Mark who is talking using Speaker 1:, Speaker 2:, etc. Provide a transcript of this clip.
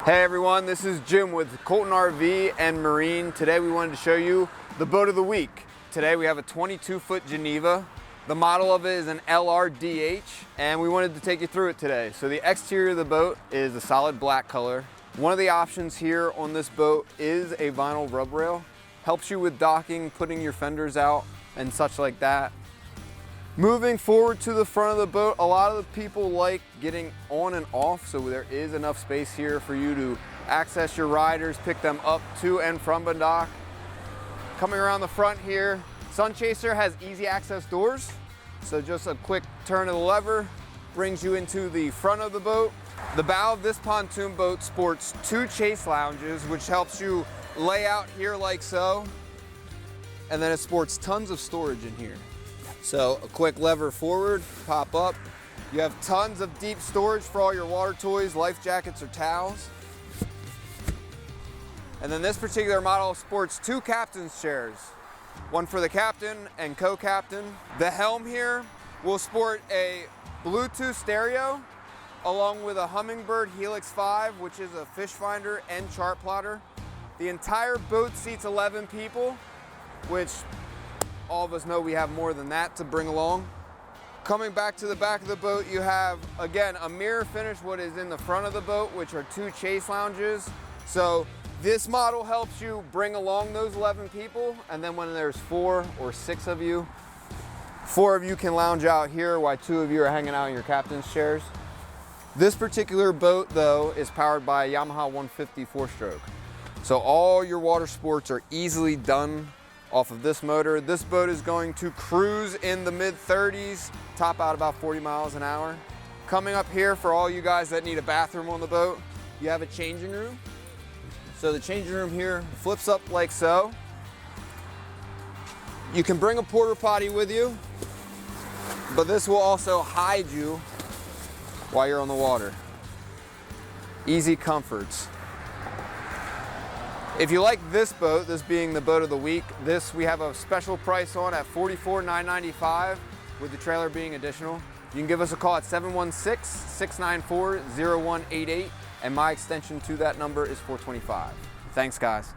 Speaker 1: Hey everyone, this is Jim with Colton RV and Marine. Today we wanted to show you the boat of the week. Today we have a 22-foot Geneva. The model of it is an LRDH, and we wanted to take you through it today. So the exterior of the boat is a solid black color. One of the options here on this boat is a vinyl rub rail. Helps you with docking, putting your fenders out, and such like that. Moving forward to the front of the boat, a lot of the people like getting on and off, so there is enough space here for you to access your riders, pick them up to and from the dock. Coming around the front here, Sunchaser has easy access doors, so just a quick turn of the lever brings you into the front of the boat. The bow of this pontoon boat sports 2 chase lounges, which helps you lay out here like so, and then it sports tons of storage in here. So a quick lever forward, pop up. You have tons of deep storage for all your water toys, life jackets, or towels. And then this particular model sports 2 captain's chairs, one for the captain and co-captain. The helm here will sport a Bluetooth stereo along with a Humminbird Helix 5, which is a fish finder and chart plotter. The entire boat seats 11 people, which all of us know we have more than that to bring along. Coming back to the back of the boat, you have, again, a mirror finish what is in the front of the boat, which are 2 chase lounges. So this model helps you bring along those 11 people, and then when there's 4 or 6 of you, 4 of you can lounge out here while 2 of you are hanging out in your captain's chairs. This particular boat, though, is powered by a Yamaha 150 4-stroke. So all your water sports are easily done off of this motor. This boat is going to cruise in the mid-30s, top out about 40 miles an hour. Coming up here, for all you guys that need a bathroom on the boat, you have a changing room. So the changing room here flips up like so. You can bring a porta potty with you, but this will also hide you while you're on the water. Easy comforts. If you like this boat, this being the boat of the week, this we have a special price on at $44,995 with the trailer being additional. You can give us a call at 716-694-0188, and my extension to that number is 425. Thanks, guys.